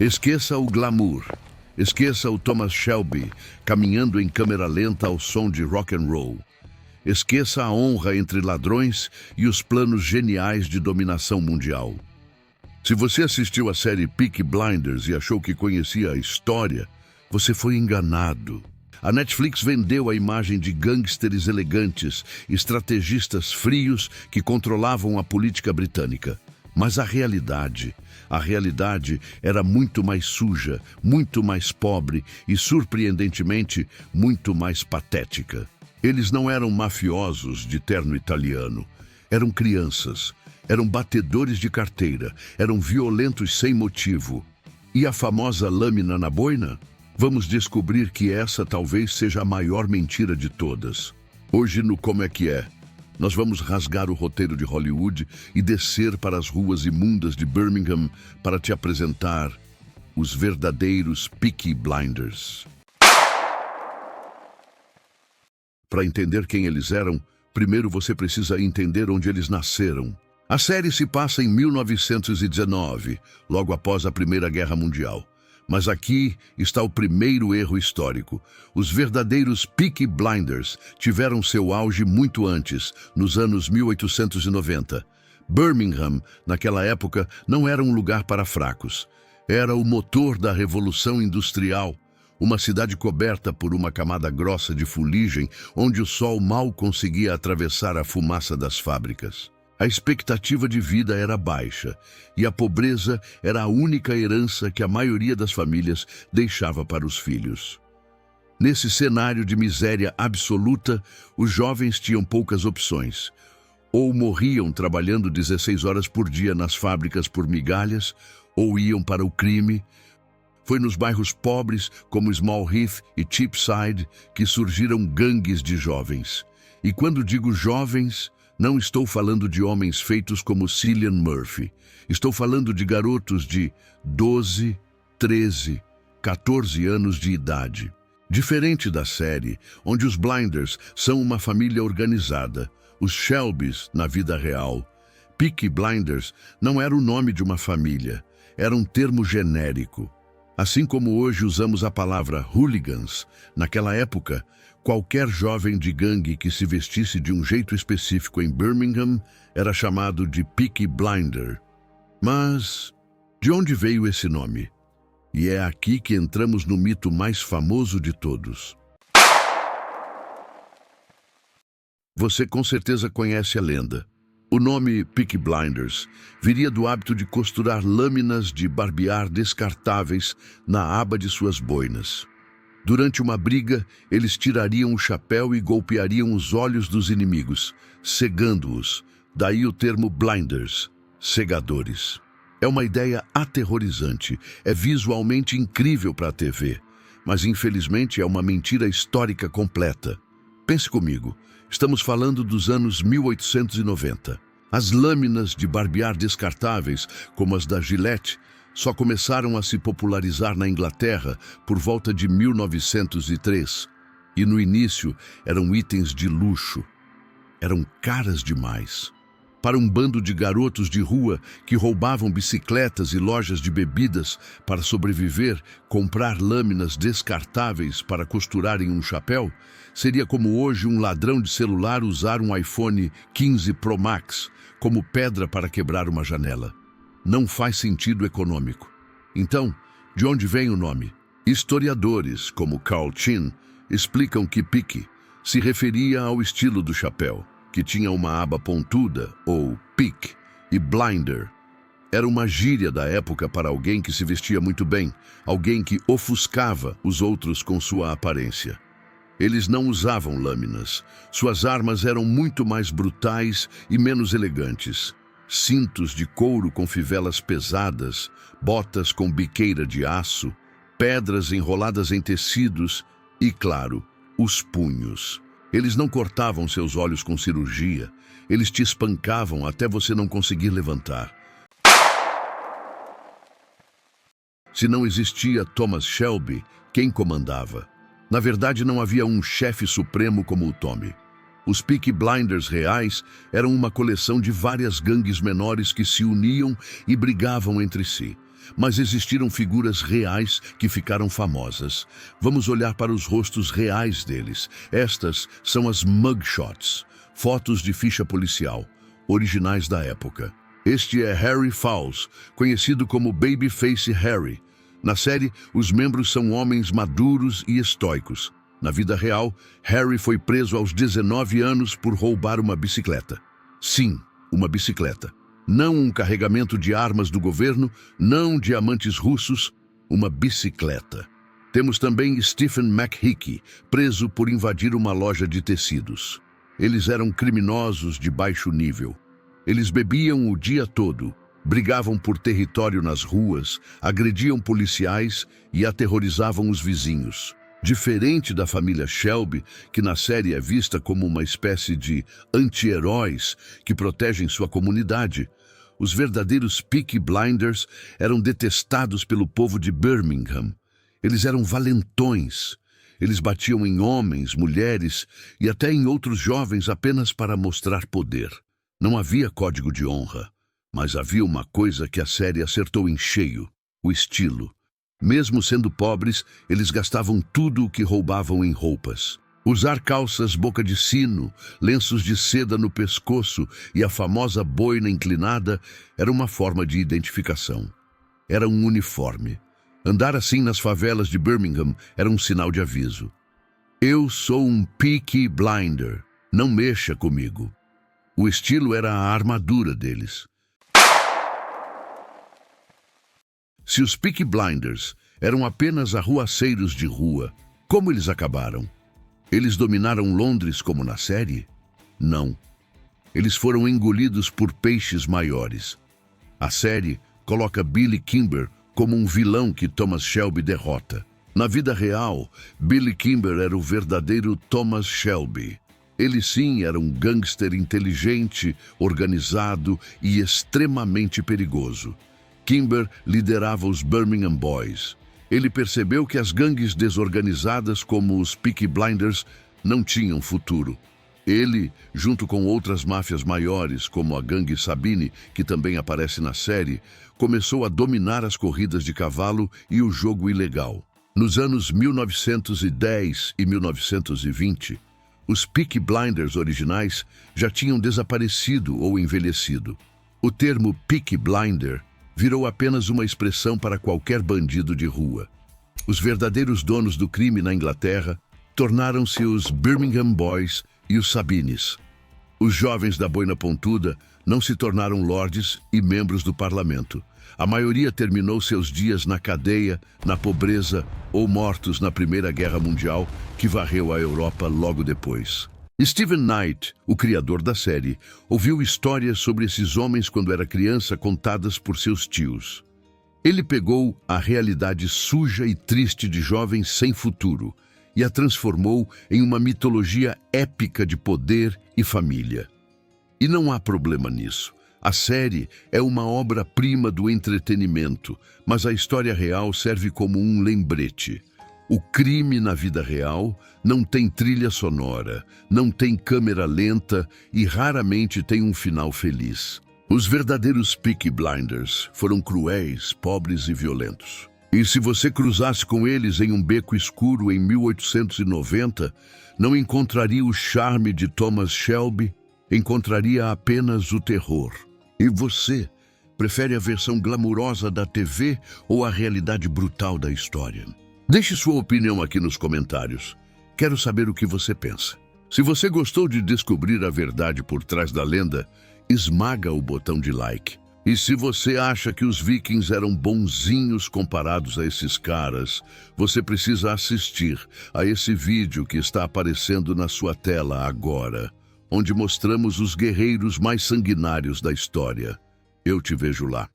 Esqueça o glamour. Esqueça o Thomas Shelby caminhando em câmera lenta ao som de rock and roll. Esqueça a honra entre ladrões e os planos geniais de dominação mundial. Se você assistiu à série Peaky Blinders e achou que conhecia a história, você foi enganado. A Netflix vendeu a imagem de gangsters elegantes, estrategistas frios que controlavam a política britânica. Mas a realidade era muito mais suja, muito mais pobre e, surpreendentemente, muito mais patética. Eles não eram mafiosos de terno italiano. Eram crianças, eram batedores de carteira, eram violentos sem motivo. E a famosa lâmina na boina? Vamos descobrir que essa talvez seja a maior mentira de todas. Hoje no Como é que é? Nós vamos rasgar o roteiro de Hollywood e descer para as ruas imundas de Birmingham para te apresentar os verdadeiros Peaky Blinders. Para entender quem eles eram, primeiro você precisa entender onde eles nasceram. A série se passa em 1919, logo após a Primeira Guerra Mundial. Mas aqui está o primeiro erro histórico. Os verdadeiros Peaky Blinders tiveram seu auge muito antes, nos anos 1890. Birmingham, naquela época, não era um lugar para fracos. Era o motor da Revolução Industrial, uma cidade coberta por uma camada grossa de fuligem, onde o sol mal conseguia atravessar a fumaça das fábricas. A expectativa de vida era baixa, e a pobreza era a única herança que a maioria das famílias deixava para os filhos. Nesse cenário de miséria absoluta, os jovens tinham poucas opções. Ou morriam trabalhando 16 horas por dia nas fábricas por migalhas, ou iam para o crime. Foi nos bairros pobres, como Small Heath e Cheapside, que surgiram gangues de jovens. E quando digo jovens, não estou falando de homens feitos como Cillian Murphy. Estou falando de garotos de 12, 13, 14 anos de idade. Diferente da série, onde os Blinders são uma família organizada, os Shelbys na vida real. Peaky Blinders não era o nome de uma família, era um termo genérico. Assim como hoje usamos a palavra hooligans, naquela época, qualquer jovem de gangue que se vestisse de um jeito específico em Birmingham era chamado de Peaky Blinder. Mas de onde veio esse nome? E é aqui que entramos no mito mais famoso de todos. Você com certeza conhece a lenda. O nome Peaky Blinders viria do hábito de costurar lâminas de barbear descartáveis na aba de suas boinas. Durante uma briga, eles tirariam o chapéu e golpeariam os olhos dos inimigos, cegando-os. Daí o termo blinders, cegadores. É uma ideia aterrorizante, é visualmente incrível para a TV, mas infelizmente é uma mentira histórica completa. Pense comigo, estamos falando dos anos 1890. As lâminas de barbear descartáveis, como as da Gillette, só começaram a se popularizar na Inglaterra por volta de 1903. E no início eram itens de luxo. Eram caras demais. Para um bando de garotos de rua que roubavam bicicletas e lojas de bebidas para sobreviver, comprar lâminas descartáveis para costurar em um chapéu, seria como hoje um ladrão de celular usar um iPhone 15 Pro Max como pedra para quebrar uma janela. Não faz sentido econômico. Então, de onde vem o nome? Historiadores, como Carl Chin, explicam que Peaky se referia ao estilo do chapéu, que tinha uma aba pontuda, ou peak, e blinder. Era uma gíria da época para alguém que se vestia muito bem, alguém que ofuscava os outros com sua aparência. Eles não usavam lâminas. Suas armas eram muito mais brutais e menos elegantes. Cintos de couro com fivelas pesadas, botas com biqueira de aço, pedras enroladas em tecidos e, claro, os punhos. Eles não cortavam seus olhos com cirurgia, eles te espancavam até você não conseguir levantar. Se não existia Thomas Shelby, quem comandava? Na verdade, não havia um chefe supremo como o Tommy. Os Peaky Blinders reais eram uma coleção de várias gangues menores que se uniam e brigavam entre si. mas existiram figuras reais que ficaram famosas. Vamos olhar para os rostos reais deles. Estas são as mugshots, fotos de ficha policial, originais da época. Este é Harry Fowles, conhecido como Babyface Harry. Na série, os membros são homens maduros e estoicos. Na vida real, Harry foi preso aos 19 anos por roubar uma bicicleta. Sim, uma bicicleta. Não um carregamento de armas do governo, não diamantes russos, uma bicicleta. Temos também Stephen McHickey, preso por invadir uma loja de tecidos. Eles eram criminosos de baixo nível. Eles bebiam o dia todo, brigavam por território nas ruas, agrediam policiais e aterrorizavam os vizinhos. Diferente da família Shelby, que na série é vista como uma espécie de anti-heróis que protegem sua comunidade, os verdadeiros Peaky Blinders eram detestados pelo povo de Birmingham. Eles eram valentões. Eles batiam em homens, mulheres e até em outros jovens apenas para mostrar poder. Não havia código de honra, mas havia uma coisa que a série acertou em cheio: o estilo. Mesmo sendo pobres, eles gastavam tudo o que roubavam em roupas. Usar calças boca de sino, lenços de seda no pescoço e a famosa boina inclinada era uma forma de identificação. Era um uniforme. Andar assim nas favelas de Birmingham era um sinal de aviso. Eu sou um Peaky Blinder. Não mexa comigo. O estilo era a armadura deles. Se os Peaky Blinders eram apenas arruaceiros de rua, como eles acabaram? Eles dominaram Londres como na série? Não. Eles foram engolidos por peixes maiores. A série coloca Billy Kimber como um vilão que Thomas Shelby derrota. Na vida real, Billy Kimber era o verdadeiro Thomas Shelby. Ele sim era um gangster inteligente, organizado e extremamente perigoso. Kimber liderava os Birmingham Boys. Ele percebeu que as gangues desorganizadas como os Peaky Blinders não tinham futuro. Ele, junto com outras máfias maiores, como a gangue Sabine, que também aparece na série, começou a dominar as corridas de cavalo e o jogo ilegal. Nos anos 1910 e 1920, os Peaky Blinders originais já tinham desaparecido ou envelhecido. O termo Peaky Blinder virou apenas uma expressão para qualquer bandido de rua. Os verdadeiros donos do crime na Inglaterra tornaram-se os Birmingham Boys e os Sabines. Os jovens da boina pontuda não se tornaram lordes e membros do parlamento. A maioria terminou seus dias na cadeia, na pobreza ou mortos na Primeira Guerra Mundial, que varreu a Europa logo depois. Steven Knight, o criador da série, ouviu histórias sobre esses homens quando era criança contadas por seus tios. Ele pegou a realidade suja e triste de jovens sem futuro e a transformou em uma mitologia épica de poder e família. E não há problema nisso. A série é uma obra-prima do entretenimento, mas a história real serve como um lembrete. O crime na vida real não tem trilha sonora, não tem câmera lenta e raramente tem um final feliz. Os verdadeiros Peaky Blinders foram cruéis, pobres e violentos. E se você cruzasse com eles em um beco escuro em 1890, não encontraria o charme de Thomas Shelby, encontraria apenas o terror. E você, prefere a versão glamurosa da TV ou a realidade brutal da história? Deixe sua opinião aqui nos comentários. Quero saber o que você pensa. Se você gostou de descobrir a verdade por trás da lenda, esmaga o botão de like. E se você acha que os vikings eram bonzinhos comparados a esses caras, você precisa assistir a esse vídeo que está aparecendo na sua tela agora, onde mostramos os guerreiros mais sanguinários da história. Eu te vejo lá.